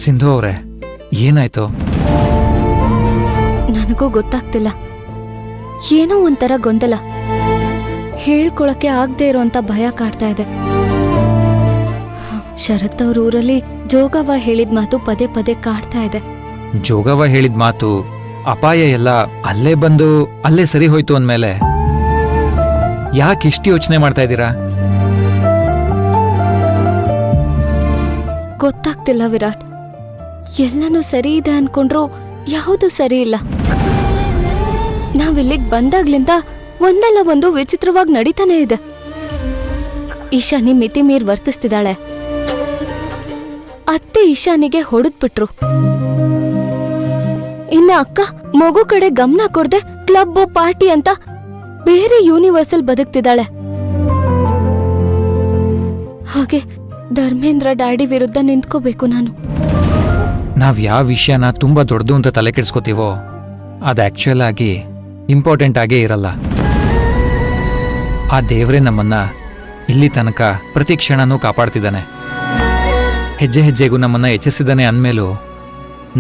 ಸಿಂಧು ಅವರೇ, ಏನಾಯ್ತು? ನನಗೂ ಗೊತ್ತಾಗ್ತಿಲ್ಲ. ಏನೋ ಒಂಥರ ಗೊಂದಲ. ಹೇಳ್ಕೊಳಕ್ಕೆ ಆಗದೆ ಇರೋಂತ ಭಯ ಕಾಡ್ತಾ ಇದೆ. ಶರತ್ ಅವ್ರ ಊರಲ್ಲಿ ಜೋಗವ್ವ ಹೇಳಿದ ಮಾತು ಪದೇ ಪದೇ ಕಾಡ್ತಾ ಇದೆ. ಜೋಗವ್ವ ಹೇಳಿದ ಮಾತು, ಅಪಾಯ ಎಲ್ಲ ಅಲ್ಲೇ ಬಂದು ಅಲ್ಲೇ ಸರಿ ಹೋಯ್ತು ಅಂದ್ಮೇಲೆ ಯಾಕೆ ಇಷ್ಟು ಯೋಚನೆ ಮಾಡ್ತಾ ಇದ್ದೀರಾ? ಗೊತ್ತಾಗ್ತಿಲ್ಲ ವಿರಾಟ್. ಎಲ್ಲನೂ ಸರಿ ಇದೆ ಅನ್ಕೊಂಡ್ರು ಯಾವುದು ಸರಿ ಇಲ್ಲ. ನಾವಿಲ್ಲಿಗ್ ಬಂದಾಗ್ಲಿಂದ ಒಂದಲ್ಲ ಒಂದು ವಿಚಿತ್ರವಾಗಿ ನಡೀತಾನೆ ಇದೆ. ಈಶಾನಿ ಮಿತಿ ಮೀರ್ ವರ್ತಿಸ್ತಿದ್ದಾಳೆ. ಅತ್ತೆ ಈಶಾನಿಗೆ ಹೊಡೆದ್ಬಿಟ್ರು. ಇನ್ನ ಅಕ್ಕ ಮಗು ಕಡೆ ಗಮನ ಕೊಡದೆ ಕ್ಲಬ್ ಪಾರ್ಟಿ ಅಂತ ಬೇರೆ ಯೂನಿವರ್ಸಲ್ ಬದುಕ್ತಿದ್ದಾಳೆ. ಹಾಗೆ ಧರ್ಮೇಂದ್ರ ಡ್ಯಾಡಿ ವಿರುದ್ಧ ನಿಂತ್ಕೋಬೇಕು ನಾನು. ನಾವ್ ಯಾವ ವಿಷಯನ ತುಂಬಾ ದೊಡ್ಡದು ಅಂತ ತಲೆ ಕೆಡ್ಸ್ಕೊತೀವೋ ಅದು ಆಕ್ಚುಯಲ್ ಆಗಿ ಇಂಪಾರ್ಟೆಂಟ್ ಆಗೇ ಇರಲ್ಲ. ಆ ದೇವ್ರೇ ನಮ್ಮನ್ನ ಇಲ್ಲಿ ತನಕ ಪ್ರತಿ ಕ್ಷಣನೂ ಕಾಪಾಡ್ತಿದ್ದಾನೆ. ಹೆಜ್ಜೆ ಹೆಜ್ಜೆಗೂ ನಮ್ಮನ್ನ ಎಚ್ಚರಿಸಿದ್ದಾನೆ ಅಂದ್ಮೇಲೂ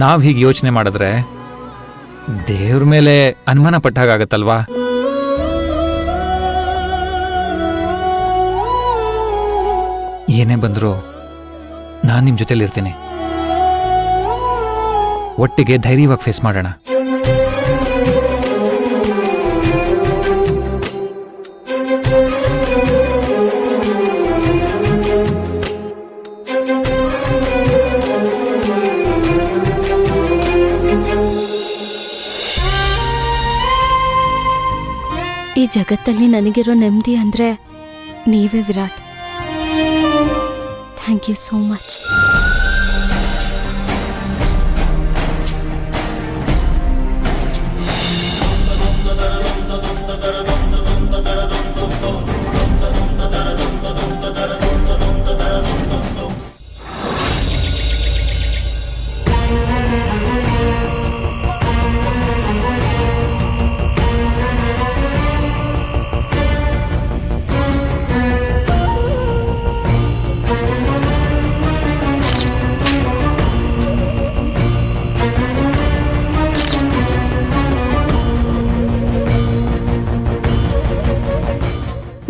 ನಾವ್ ಹೀಗೆ ಯೋಚನೆ ಮಾಡಿದ್ರೆ ದೇವ್ರ ಮೇಲೆ ಅನುಮಾನ ಪಟ್ಟಾಗತ್ತಲ್ವಾ? ಏನೇ ಬಂದರೂ ನಾನು ನಿಮ್ ಜೊತೆಲಿರ್ತೀನಿ. ಒಟ್ಟಿಗೆ ಧೈರ್ಯವಾಗಿ ಫೇಸ್ ಮಾಡೋಣ. ಈ ಜಗತ್ತಲ್ಲಿ ನನಗಿರೋ ನೆಮ್ಮದಿ ಅಂದ್ರೆ ನೀವೇ Virat. Thank you so much.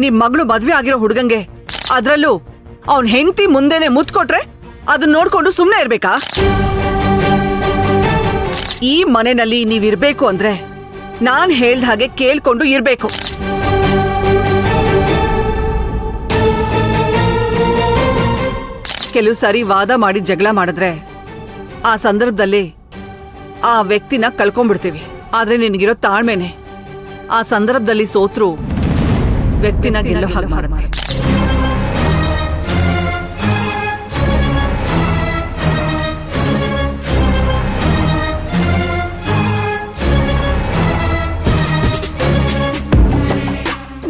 ನಿಮ್ ಮಗಳು ಮದ್ವೆ ಆಗಿರೋ ಹುಡುಗಂಗೆ ಅದ್ರಲ್ಲೂ ಅವನ್ ಹೆಂಡತಿ ಮುಂದೆನೆ ಮುತ್ ಕೊಟ್ರೆ ಅದನ್ನ ನೋಡ್ಕೊಂಡು ಸುಮ್ನೆ ಇರ್ಬೇಕಾ? ಈ ಮನೆಯಲ್ಲಿ ನೀವಿರ್ಬೇಕು ಅಂದ್ರೆ ನಾನ್ ಹೇಳ್ದ ಹಾಗೆ ಕೇಳ್ಕೊಂಡು ಇರ್ಬೇಕು. ಕೆಲವು ಸಾರಿ ವಾದ ಮಾಡಿ ಜಗಳ ಮಾಡಿದ್ರೆ ಆ ಸಂದರ್ಭದಲ್ಲಿ ಆ ವ್ಯಕ್ತಿನ ಕಳ್ಕೊಂಡ್ಬಿಡ್ತೀವಿ. ಆದ್ರೆ ನಿನ್ಗಿರೋ ತಾಳ್ಮೆನೆ ಆ ಸಂದರ್ಭದಲ್ಲಿ ಸೋತ್ರು ವ್ಯಕ್ತಿನ ಗೆಲ್ಲೋ ಹಾಗೆ ಮಾಡುತ್ತೆ.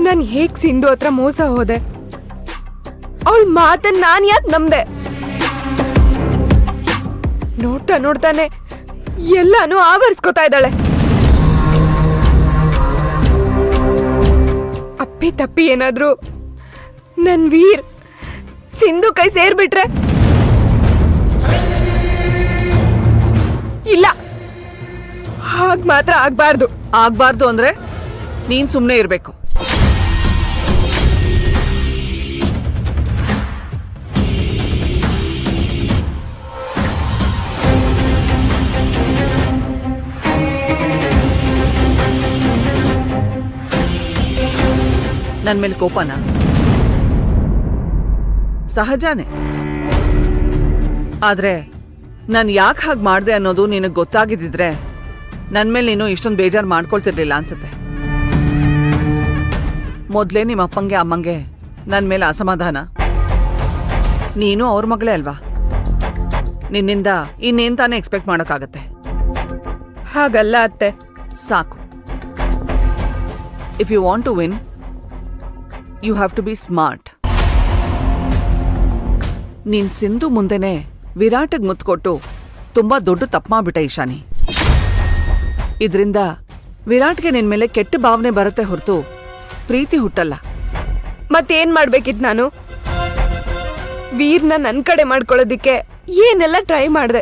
ನಾನು ಹೇಗ್ ಸಿಂಧು ಹತ್ರ ಮೋಸ ಹೋದೆ? ಅವಳ ಮಾತನ್ನ ನಾನ್ ಯಾಕೆ ನಂಬೆ? ನೋಡ್ತಾ ನೋಡ್ತಾನೆ ಎಲ್ಲಾನು ಆವರಿಸ್ಕೊತಾ ಇದ್ದಾಳೆ. ಅಪ್ಪಿ ತಪ್ಪಿ ಏನಾದ್ರು ನನ್ ವೀರ್ ಸಿಂಧು ಕೈ ಸೇರ್ಬಿಟ್ರೆ? ಇಲ್ಲ, ಹಾಗ್ ಮಾತ್ರ ಆಗ್ಬಾರ್ದು. ಆಗ್ಬಾರ್ದು ಅಂದ್ರೆ ನೀನ್ ಸುಮ್ನೆ ಇರ್ಬೇಕು. ನನ್ ಮೇಲೆ ಕೋಪನ ಸಹಜನೇ. ಆದ್ರೆ ನಾನು ಯಾಕೆ ಹಾಗೆ ಮಾಡ್ದೆ ಅನ್ನೋದು ನಿನಗೆ ಗೊತ್ತಾಗಿದ್ದಿದ್ರೆ ನನ್ ಮೇಲೆ ನೀನು ಇಷ್ಟೊಂದು ಬೇಜಾರು ಮಾಡ್ಕೊಳ್ತಿರ್ಲಿಲ್ಲ ಅನ್ಸುತ್ತೆ. ಮೊದ್ಲೇ ನಿಮ್ಮ ಅಪ್ಪಂಗೆ ಅಮ್ಮಂಗೆ ನನ್ ಮೇಲೆ ಅಸಮಾಧಾನ. ನೀನು ಅವ್ರ ಮಗಳೇ ಅಲ್ವಾ? ನಿನ್ನಿಂದ ಇನ್ನೇನ್ ತಾನೇ ಎಕ್ಸ್ಪೆಕ್ಟ್ ಮಾಡೋಕ್ಕಾಗತ್ತೆ? ಹಾಗಲ್ಲ ಅತ್ತೆ. ಸಾಕು. If you want to win you have to be smart. ನೀನ್ ಸಿಂಧು ಮುಂದೆನೆ ವಿರಾಟ್ಗೆ ಮುತ್ತು ಕೊಟ್ಟು ತುಂಬಾ ದೊಡ್ಡ ತಪ್ಪು ಮಾಡ್ಬಿಟ್ಟೆ ಈಶಾನಿ. ಇದರಿಂದ ವಿರಾಟ್ಗೆ ನಿನ್ ಮೇಲೆ ಕೆಟ್ಟ ಭಾವನೆ ಬರುತ್ತೆ ಹೊರತು ಪ್ರೀತಿ ಹುಟ್ಟಲ್ಲ. ಮತ್ತೇನ್ ಮಾಡ್ಬೇಕಿತ್ ನಾನು? ವೀರ್ನ ನನ್ ಕಡೆ ಮಾಡ್ಕೊಳ್ಳೋದಿಕ್ಕೆ ಏನೆಲ್ಲ ಟ್ರೈ ಮಾಡಿದೆ.